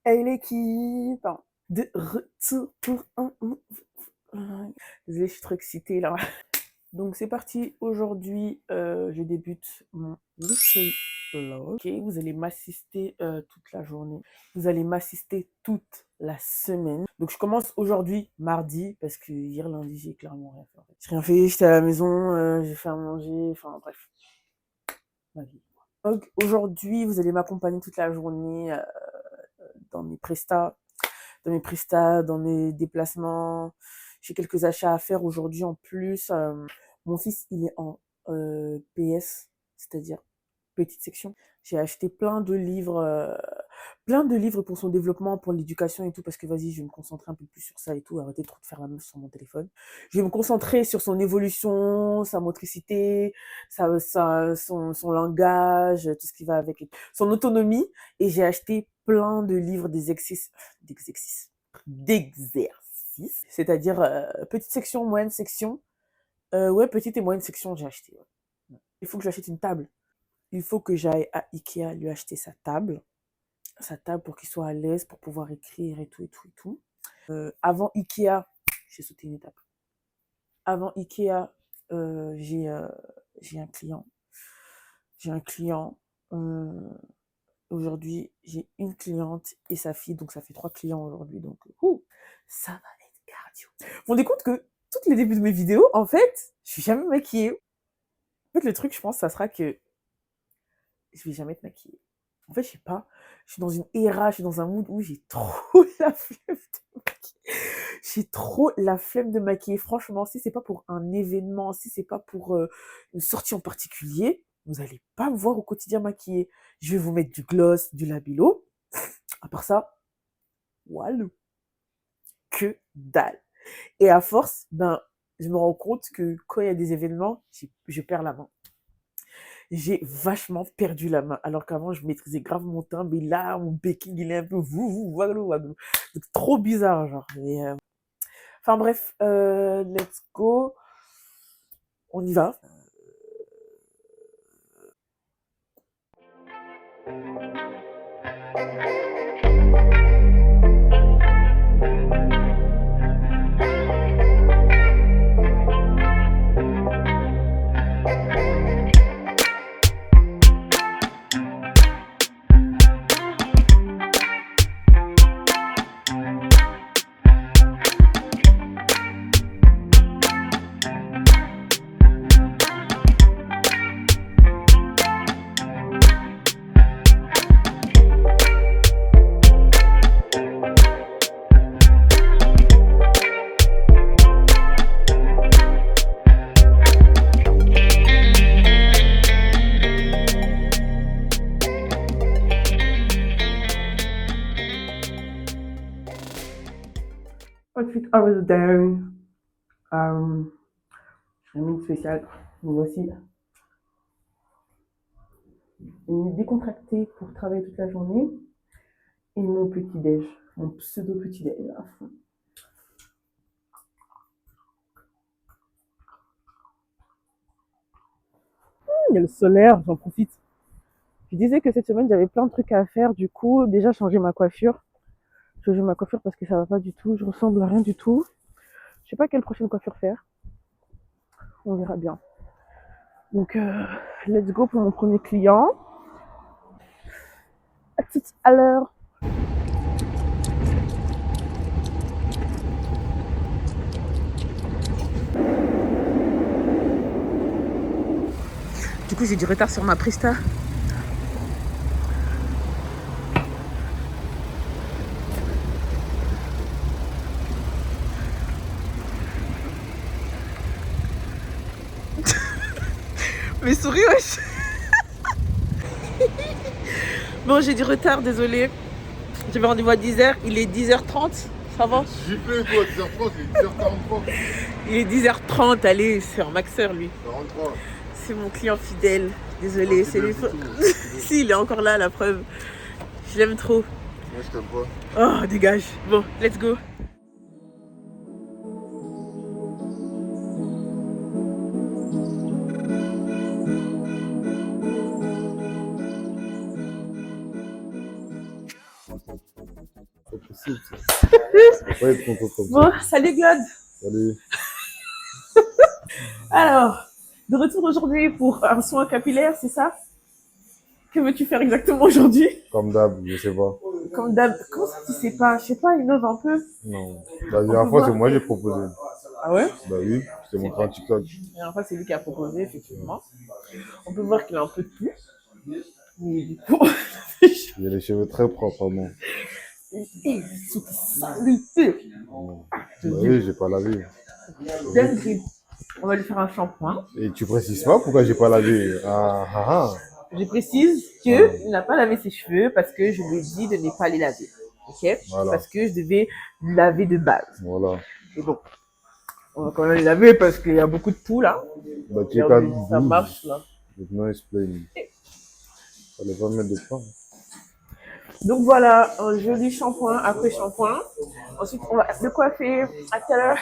Hey l'équipe, de retour pour un... Désolée, je suis trop excitée là. Donc c'est parti, aujourd'hui je débute mon weekly vlog. Ok, vous allez m'assister toute la journée, vous allez m'assister toute la semaine. Donc je commence aujourd'hui, mardi, parce que hier lundi j'ai clairement rien fait en fait. J'ai rien fait, j'étais à la maison, j'ai fait à manger, enfin bref, ma vie. Donc aujourd'hui vous allez m'accompagner toute la journée dans mes prestats, dans mes déplacements. J'ai quelques achats à faire aujourd'hui en plus. Mon fils, il est en PS, c'est-à-dire petite section. J'ai acheté plein de livres pour son développement, pour l'éducation et tout, parce que vas-y, je vais me concentrer un peu plus sur ça et tout, arrêter trop de faire la meuf sur mon téléphone. Je vais me concentrer sur son évolution, sa motricité, son langage, tout ce qui va avec, son autonomie. Et j'ai acheté plein de livres d'exercices, c'est-à-dire petite section, moyenne section. Ouais, petite et moyenne section, j'ai acheté. Ouais. Il faut que j'achète une table. Il faut que j'aille à Ikea lui acheter sa table pour qu'il soit à l'aise, pour pouvoir écrire et tout, et tout, et tout. Avant Ikea, j'ai sauté une étape. Avant Ikea, j'ai un client. J'ai un client. Aujourd'hui, j'ai une cliente et sa fille, donc ça fait 3 clients aujourd'hui. Donc, ça va être cardio. Vous vous rendez compte que tous les débuts de mes vidéos, en fait, je suis jamais maquillée. En fait, le truc, je pense, ça sera que je vais jamais être maquillée. En fait, je sais pas, je suis dans une era, je suis dans un mood où j'ai trop la flemme de maquiller. J'ai trop la flemme de maquiller. Franchement, si c'est pas pour un événement, si c'est pas pour une sortie en particulier, vous allez pas me voir au quotidien maquillée. Je vais vous mettre du gloss, du labello. À part ça, voilà, que dalle. Et à force, ben, je me rends compte que quand il y a des événements, je perds la main. J'ai vachement perdu la main. Alors qu'avant, je maîtrisais grave mon teint, mais là, mon baking, il est un peu waglou. Donc, trop bizarre, genre. Enfin bref, let's go. On y va. Outfit over the day. Un mix spécial. Nous voici. Une décontractée pour travailler toute la journée. Et mon petit-déj. Mon pseudo-petit-déj. Il y a le solaire, j'en profite. Je disais que cette semaine, j'avais plein de trucs à faire. Du coup, déjà changer ma coiffure. Changer ma coiffure parce que ça va pas du tout. Je ressemble à rien du tout. Je sais pas quelle prochaine coiffure faire. On verra bien. Donc, let's go pour mon premier client. À tout à l'heure. Du coup, j'ai du retard sur ma presta. Mais souris, wesh. Bon, j'ai du retard, désolé. J'avais rendez-vous à 10h, il est 10h30. Ça va? J'ai fait quoi, 10h30, il est 10h43. Il est 10h30, allez, c'est un maxeur lui. 43. C'est mon client fidèle. Désolé, c'est lui. Si, il est encore là, la preuve. Je l'aime trop. Moi, je t'aime pas. Oh, dégage. Bon, let's go. pas être content comme Bon, ça. salut God. Salut. Alors, de retour aujourd'hui pour un soin capillaire, c'est ça? Que veux-tu faire exactement aujourd'hui? Comme d'hab, je sais pas. Comme d'hab. Comment ça tu sais pas? Je sais pas, innove un peu. Non. La On dernière peut fois, voir. c'est moi qui ai proposé. Ah ouais? Bah oui, je t'ai montré un TikTok. La dernière fois, c'est lui qui a proposé, effectivement. On peut voir qu'il a un peu de tout. Mais du coup, Il a les cheveux très propres, vraiment. salité. Bah oui, j'ai pas lavé. Dinguerie. On va lui faire un shampoing. Et tu précises pas pourquoi j'ai pas lavé? Ah ah ah. Je précise qu'il n'a pas lavé ses cheveux parce que je lui ai dit de ne pas les laver. Ok? Voilà. Parce que je devais laver de base. Voilà. Et bon, on va quand même les laver parce qu'il y a beaucoup de poux là. Bah tu es qu'à Ça 12. marche là. Maintenant, explain. Fallait pas mettre de pain. Donc voilà, un joli shampoing après shampoing. Ensuite, on va le coiffer à tout à l'heure.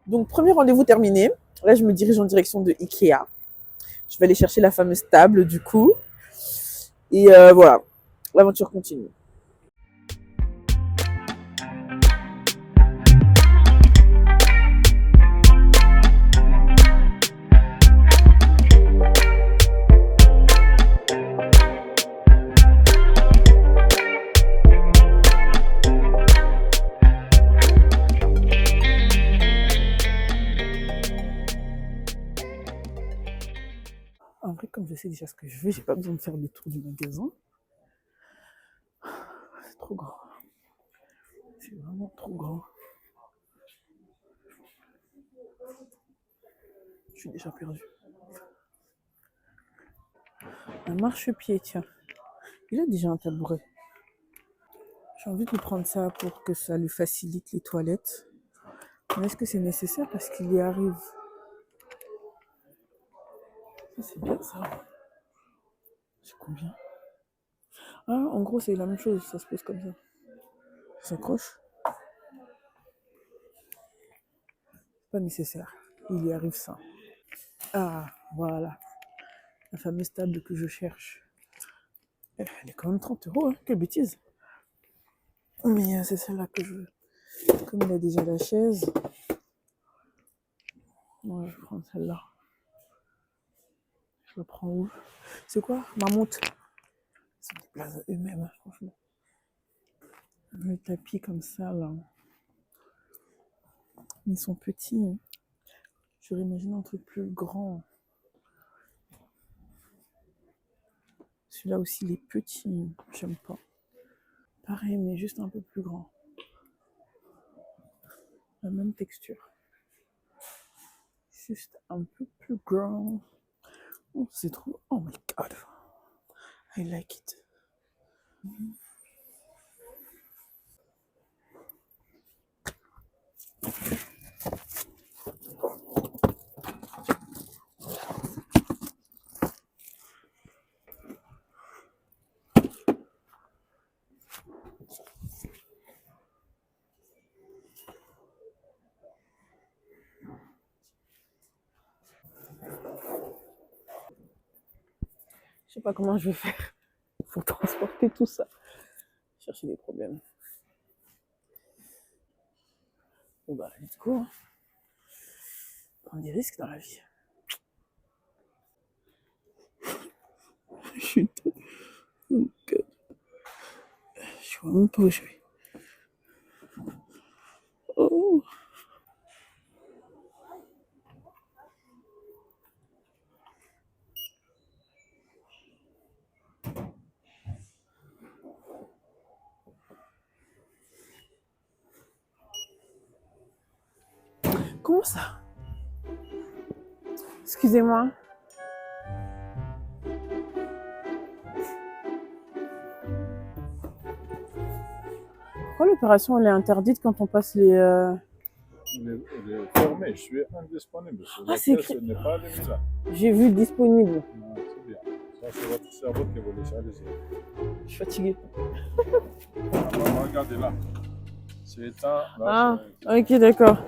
Donc, premier rendez-vous terminé. Là, je me dirige en direction de Ikea. Je vais aller chercher la fameuse table, du coup. Et voilà, l'aventure continue. En vrai, comme je sais déjà ce que je veux, j'ai pas besoin de faire le tour du magasin. C'est trop grand. C'est vraiment trop grand. Je suis déjà perdue. Un marchepied, tiens. Il a déjà un tabouret. J'ai envie de lui prendre ça pour que ça lui facilite les toilettes. Mais est-ce que c'est nécessaire parce qu'il y arrive? C'est bien ça. C'est combien? Ah, en gros, c'est la même chose. Ça se pose comme ça. Ça s'accroche. Pas nécessaire. Il y arrive ça. Ah, voilà. La fameuse table que je cherche. Elle est quand même 30 €, hein. Quelle bêtise. Mais c'est celle-là que je veux. Comme il a déjà la chaise, moi je vais prendre celle-là. Je le prends où? C'est quoi? Mammouth. Ils se déplacent eux-mêmes, hein, franchement. Le tapis comme ça, là. Ils sont petits. Hein. J'aurais imaginé un truc plus grand. Celui-là aussi, il est petit. J'aime pas. Pareil, mais juste un peu plus grand. La même texture. Juste un peu plus grand. Oh, c'est trop... Oh my god. I like it. pas comment je vais faire pour transporter tout ça. Chercher des problèmes. Bon bah, let's go. Hein. Prendre des risques dans la vie. Chut. Oh, God. Je vois même pas où je vais. Oh. Comment ça? Excusez-moi. Pourquoi l'opération elle est interdite quand on passe les... Il est fermé, je suis indisponible. Ah, c'est écrit. n'est pas allumé là. J'ai vu disponible. Non, c'est bien. Ça, c'est votre cerveau qui vous laisse aller. Je suis fatiguée. Regardez là. C'est éteint. Ah, Là, ok, d'accord.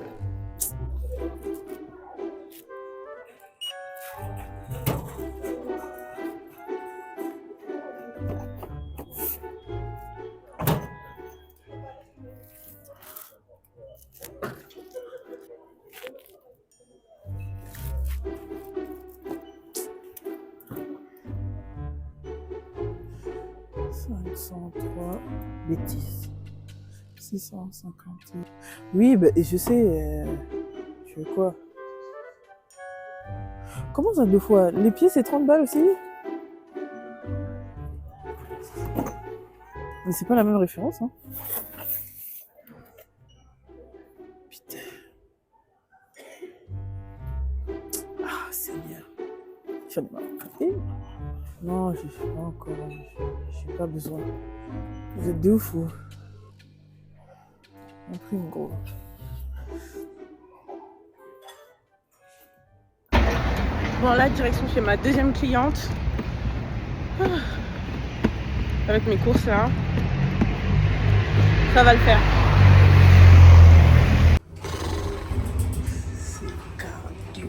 Bêtises. 650. Oui, bah, je sais. Je fais quoi? Comment ça, 2 fois? Les pieds, c'est 30 balles aussi? Mais c'est pas la même référence, hein. Putain. Ah, Seigneur. J'en ai marre. Non, je sais pas encore. J'ai pas besoin. Vous êtes 2 fous. Un prime, gros. Bon, là, direction chez ma deuxième cliente. Avec mes courses là. Ça va le faire. C'est cardio.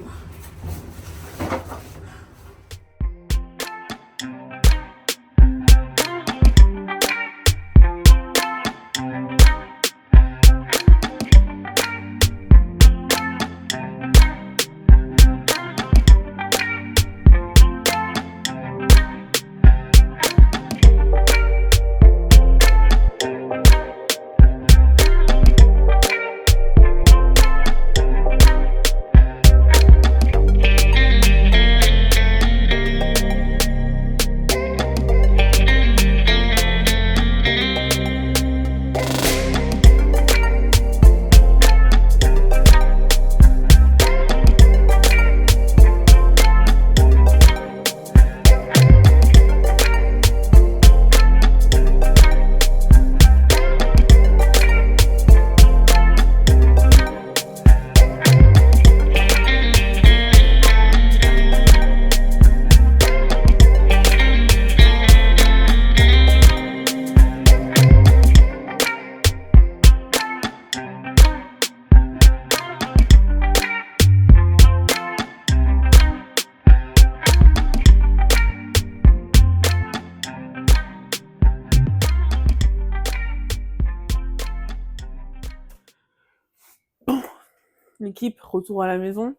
L'équipe, retour à la maison.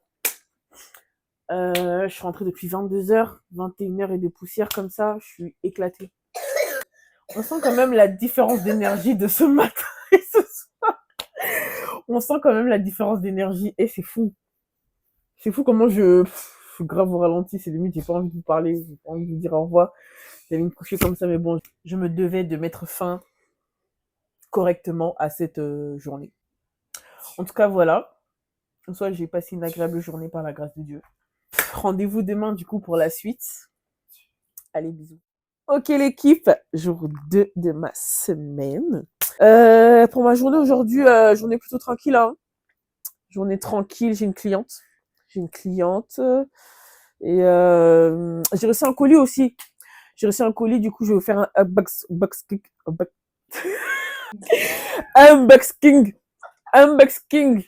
Je suis rentrée depuis 22h, 21h et des poussières comme ça, je suis éclatée. On sent quand même la différence d'énergie de ce matin et ce soir. On sent quand même la différence d'énergie et c'est fou. C'est fou comment je suis grave au ralenti, c'est limite, j'ai pas envie de vous parler, j'ai pas envie de vous dire au revoir. J'allais me coucher comme ça, mais bon, je me devais de mettre fin correctement à cette journée. En tout cas, voilà. En soi, j'ai passé une agréable journée par la grâce de Dieu. Rendez-vous demain, du coup, pour la suite. Allez, bisous. Ok, l'équipe, jour 2 de ma semaine. Pour ma journée aujourd'hui, journée plutôt tranquille. Hein. Journée tranquille, j'ai une cliente. Et j'ai reçu un colis aussi. J'ai reçu un colis, du coup, je vais vous faire un unboxing. Unboxing. Unboxing.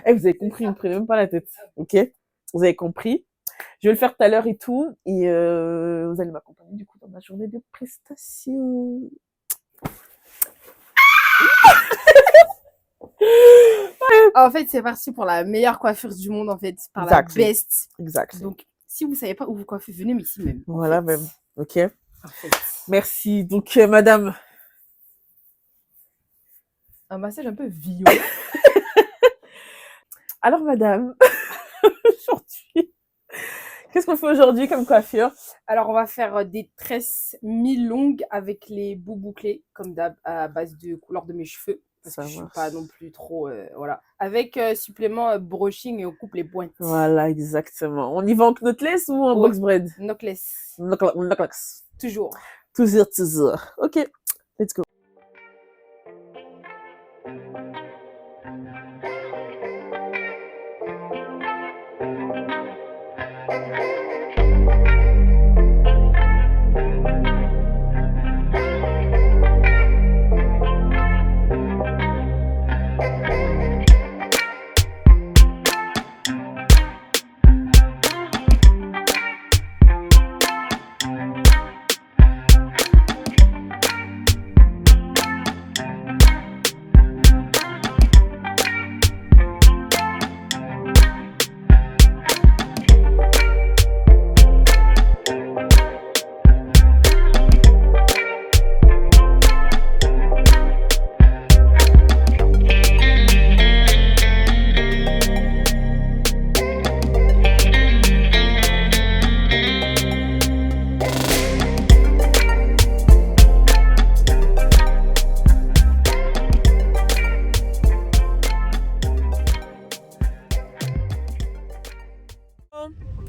Eh, vous avez compris, ne me prenez même pas la tête, ok? Vous avez compris. Je vais le faire tout à l'heure et tout, et vous allez m'accompagner du coup dans ma journée de prestation. En fait, c'est parti pour la meilleure coiffure du monde, en fait, par Exactly. la best. Exact. Donc, si vous savez pas où vous coiffez, venez ici même. en Voilà fait. même, ok? Parfait. Merci. Donc, madame, Un massage un peu violent. alors madame, aujourd'hui, qu'est-ce qu'on fait aujourd'hui comme coiffure? Alors, on va faire des tresses mi-longues avec les bouts bouclés, comme d'hab, à base de couleur de mes cheveux. Parce Ça que je suis marche. pas non plus trop... voilà. Avec supplément brushing et on coupe les pointes. Voilà, exactement. On y va en knotless ou en Oh. box braid? Knockless. Knotless. Toujours. Toujours, toujours. Ok, let's go.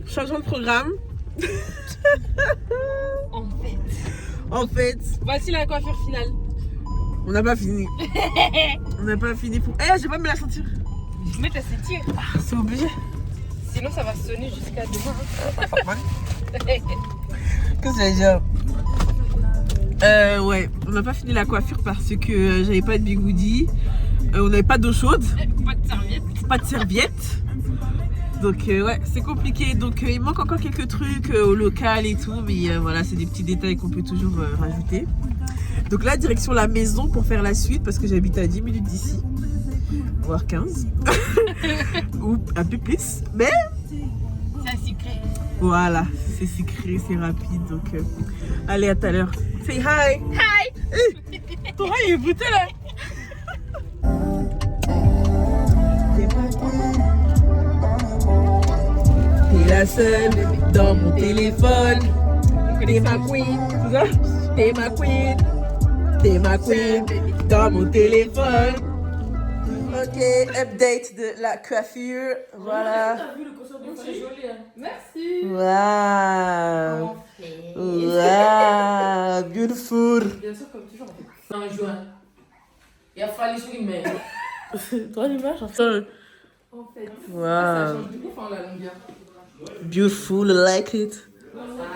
Changement de programme. En fait, Voici la coiffure finale. on n'a pas fini. On n'a pas fini pour. Eh, je vais pas me la sentir. Mais ta ceinture. C'est obligé. Sinon, ça va sonner jusqu'à demain. Qu'est-ce que j'allais dire? Ouais, on n'a pas fini la coiffure parce que j'avais pas de bigoudi. On n'avait pas d'eau chaude. Pas de serviette. Pas de serviette. Donc ouais, c'est compliqué. Donc il manque encore quelques trucs au local et tout. Mais voilà, c'est des petits détails qu'on peut toujours rajouter. Donc là, direction la maison pour faire la suite parce que j'habite à 10 minutes d'ici. Voire 15. Ou un peu plus. Mais C'est un secret. voilà, c'est secret, c'est rapide. Donc allez, à tout à l'heure. Say hi. Hi. Hey, ton hi est bouté là. T'es la seule dans mon téléphone. T'es ma queen, c'est ça? T'es ma queen. T'es ma queen dans mon téléphone. Ok, update de la coiffure. Voilà. Merci. Wow. Wow. Beautiful. Bien sûr, comme toujours, on fait un juin. Il a fallu sur mais. Toi, l'image, enfin. En fait, ça Wow. change de ouf en la longueur. Beautiful, I like it.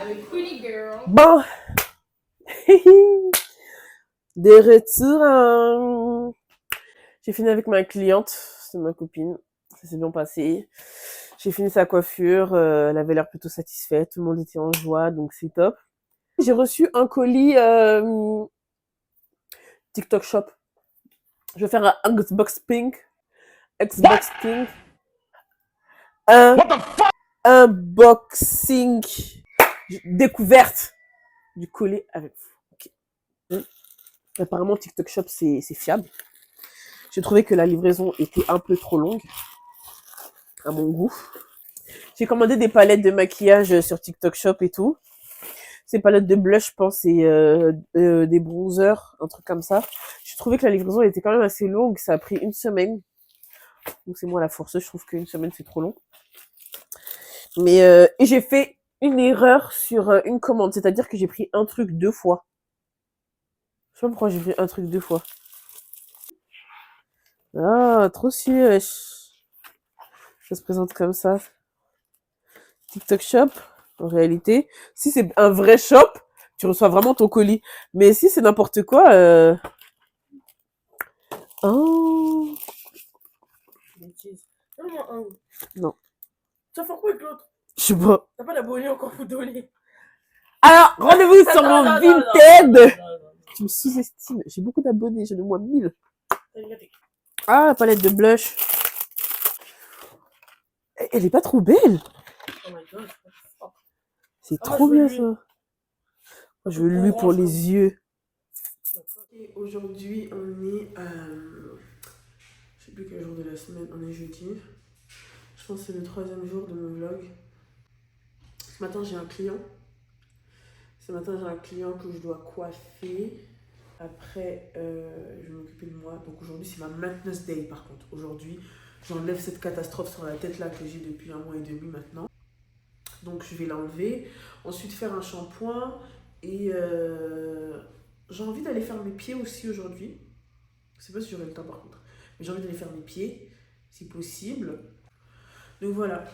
Avec Pretty Girl. Bon. De retour. Hein. J'ai fini avec ma cliente, c'est ma copine. Ça s'est bien passé. J'ai fini sa coiffure, elle avait l'air plutôt satisfaite, tout le monde était en joie, donc c'est top. J'ai reçu un colis TikTok Shop. Je vais faire un unboxing. Unboxing. Unboxing. Découverte du colis avec vous. Okay. Apparemment, TikTok Shop, c'est fiable. J'ai trouvé que la livraison était un peu trop longue, à mon goût. J'ai commandé des palettes de maquillage sur TikTok Shop et tout. Ces palettes de blush, je pense, et des bronzers, un truc comme ça. J'ai trouvé que la livraison était quand même assez longue. Ça a pris 1 semaine. Donc c'est moi la forceuse, je trouve qu'une semaine, c'est trop long. Mais et j'ai fait une erreur sur une commande. C'est-à-dire que j'ai pris un truc 2 fois. Je sais pas pourquoi j'ai pris un truc 2 fois. Ah, trop sûr. Ça se présente comme ça. TikTok Shop, en réalité. Si c'est un vrai shop, tu reçois vraiment ton colis. Mais si c'est n'importe quoi... Oh. Donne-moi un. Non. Tu vas faire quoi avec l'autre? Je sais pas. T'as pas d'abonné encore pour donner. Alors, rendez-vous sur Non, mon non, non, Vinted. non, non, non. Tu me sous-estimes. J'ai beaucoup d'abonnés. J'en ai au moins 1000. T'as regardé. Ah, la palette de blush. Elle est pas trop belle. Oh my god. C'est Ah, moi, trop je veux bien lui. ça. Moi, je veux lui pour Orange, les yeux. Et aujourd'hui, on est. Je sais plus quel jour de la semaine, on est jeudi. Je pense que c'est le 3e jour de mon vlog. Ce matin, j'ai un client. Ce matin, j'ai un client que je dois coiffer. Après, je vais m'occuper de moi. Donc aujourd'hui, c'est ma maintenance day par contre. Aujourd'hui, j'enlève cette catastrophe sur la tête là que j'ai depuis 1 mois et demi maintenant. Donc je vais l'enlever. Ensuite, faire un shampoing. Et j'ai envie d'aller faire mes pieds aussi aujourd'hui. Je sais pas si j'aurai le temps par contre. Mais j'ai envie d'aller faire mes pieds, si possible. Donc voilà.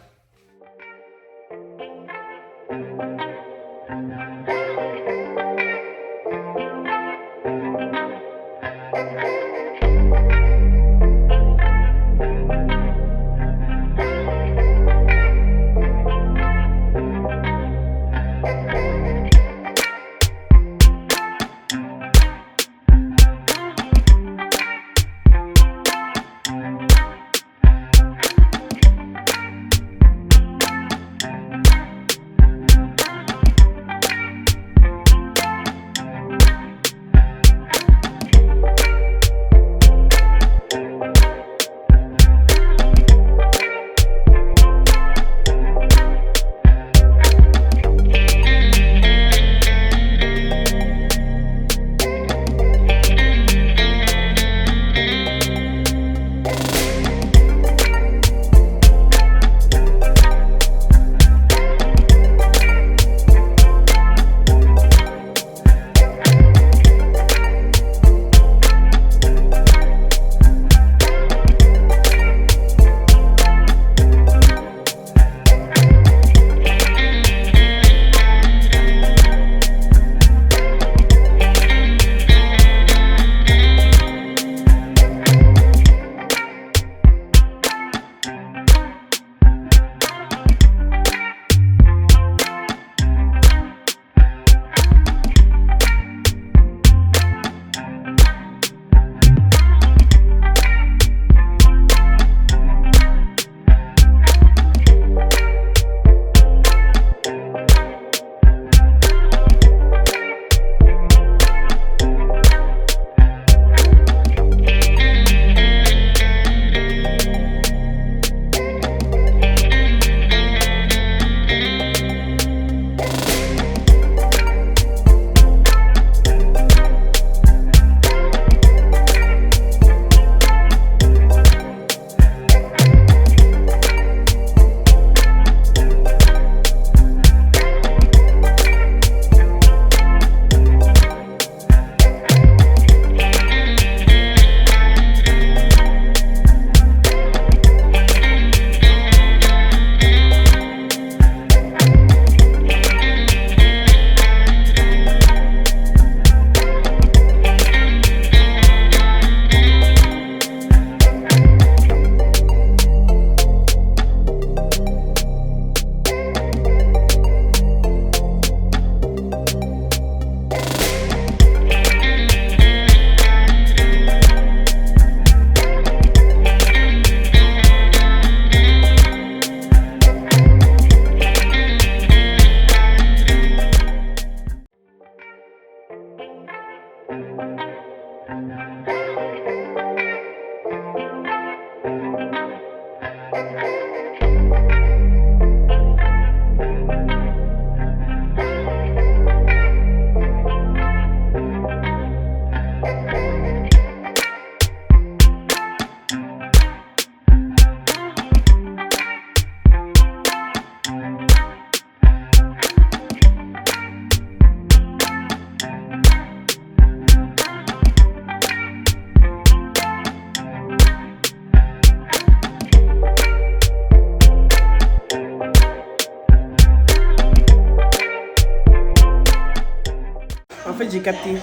En fait, j'ai capté.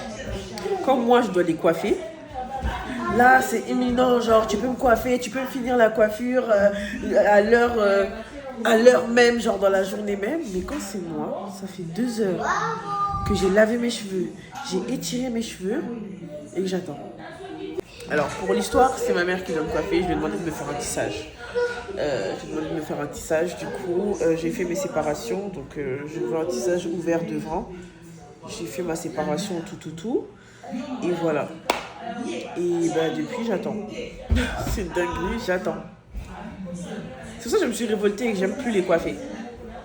Comme moi, je dois les coiffer, Là, c'est imminent, genre, tu peux me coiffer, tu peux me finir la coiffure à l'heure même, genre dans la journée même. Mais quand c'est moi, ça fait 2 heures que j'ai lavé mes cheveux, j'ai étiré mes cheveux et que j'attends. Alors, pour l'histoire, c'est ma mère qui doit me coiffer, je lui ai demandé de me faire un tissage. Du coup, j'ai fait mes séparations, donc je veux un tissage ouvert devant. J'ai fait ma séparation tout. Et voilà. Et bah depuis j'attends. C'est une dinguerie, j'attends. C'est pour ça que je me suis révoltée et que j'aime plus les coiffer.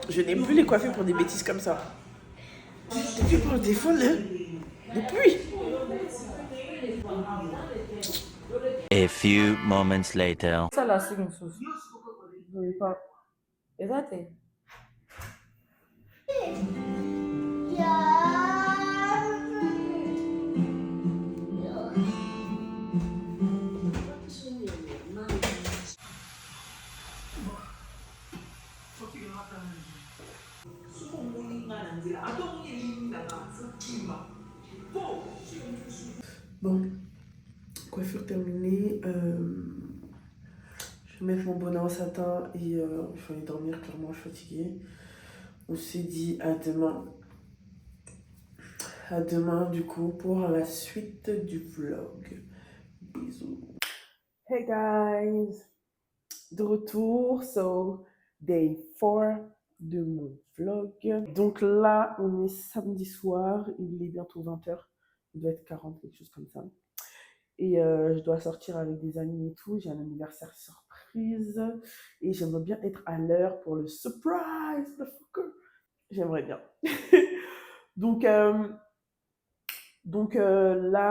Je n'aime plus les coiffer pour des bêtises comme ça. Depuis pour le téléphone, hein. Depuis. A few moments later. Ça là, c'est une sauce. Vous voyez pas. Esatto. Bon, coiffure terminée. Je vais mettre mon bonnet en satin et il faut aller dormir. Clairement, je suis fatiguée. On s'est dit à demain. À demain, du coup, pour la suite du vlog. Bisous. Hey guys! De retour, so day 4 de mon vlog. Donc là, on est samedi soir, il est bientôt 20h. Il doit être 40, quelque chose comme ça. Et je dois sortir avec des amis et tout. J'ai un anniversaire surprise. Et j'aimerais bien être à l'heure pour le surprise, motherfucker. J'aimerais bien. Donc là,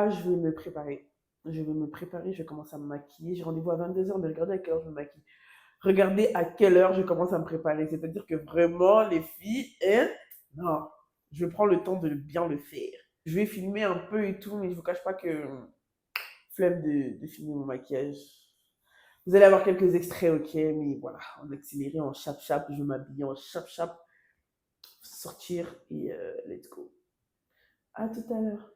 je vais me préparer. Je vais commencer à me maquiller. J'ai rendez-vous à 22h, mais regardez à quelle heure je me maquille. Regardez à quelle heure je commence à me préparer. C'est-à-dire que vraiment, les filles, non, je prends le temps de bien le faire. Je vais filmer un peu et tout, mais je ne vous cache pas que flemme de filmer mon maquillage. Vous allez avoir quelques extraits, ok, mais voilà, en accéléré, en chap-chap, je vais m'habiller en chap-chap, sortir et let's go. À tout à l'heure.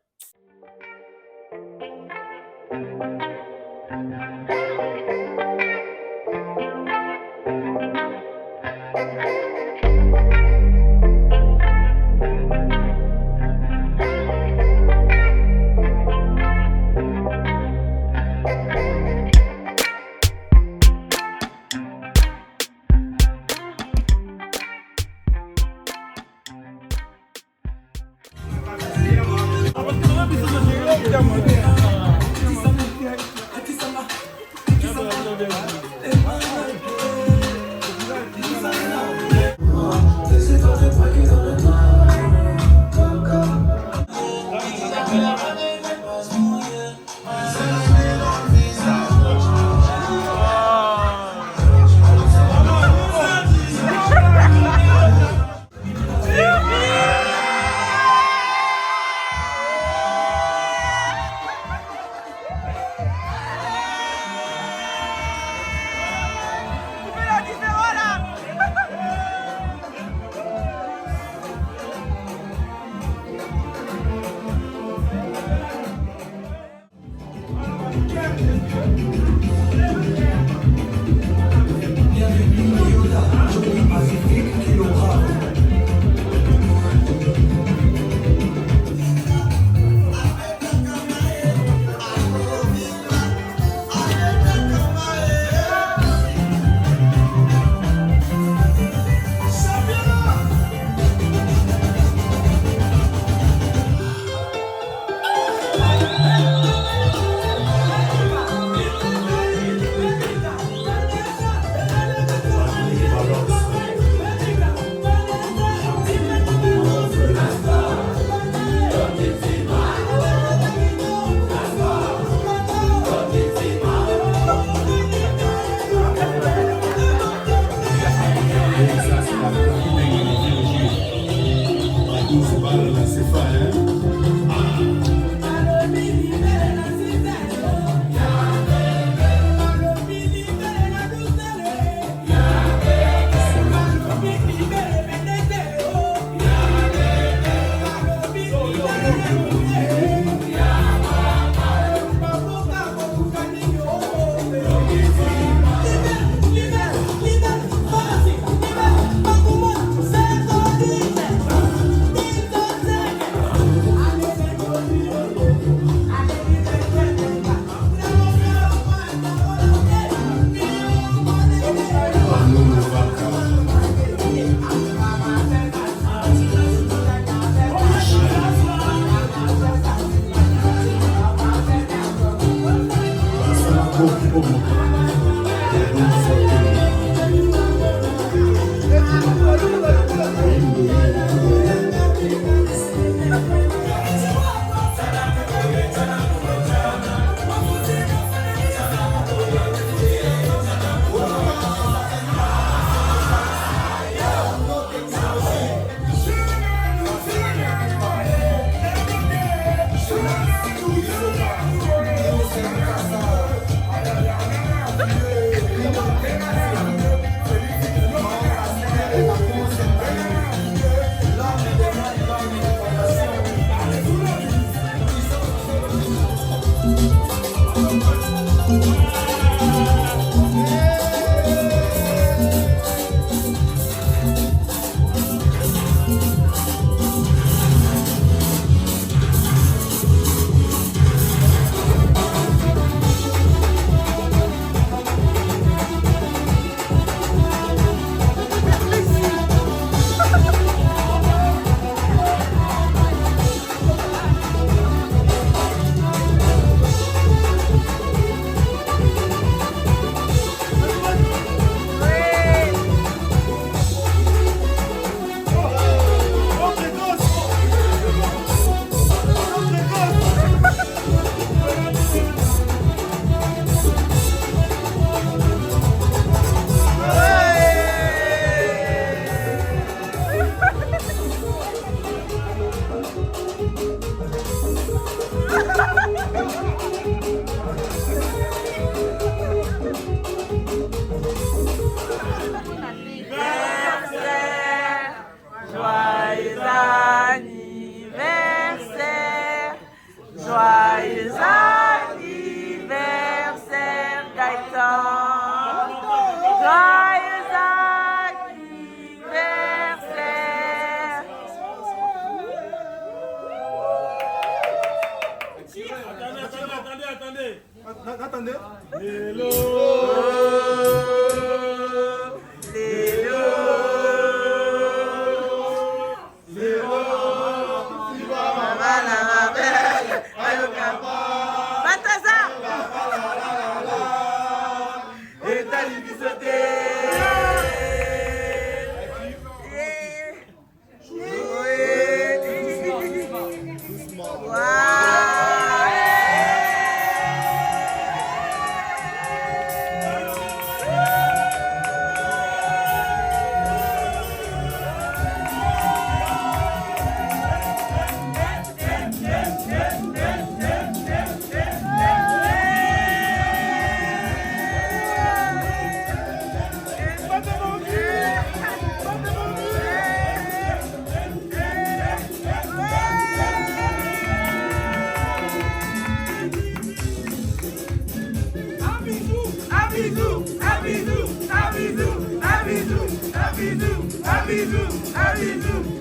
Joyeux anniversaire, Gaëtan. Joyeux anniversaire. Attendez. Lélo. Abidou, Abidou, Abidou, Abidou, Abidou, Abidou.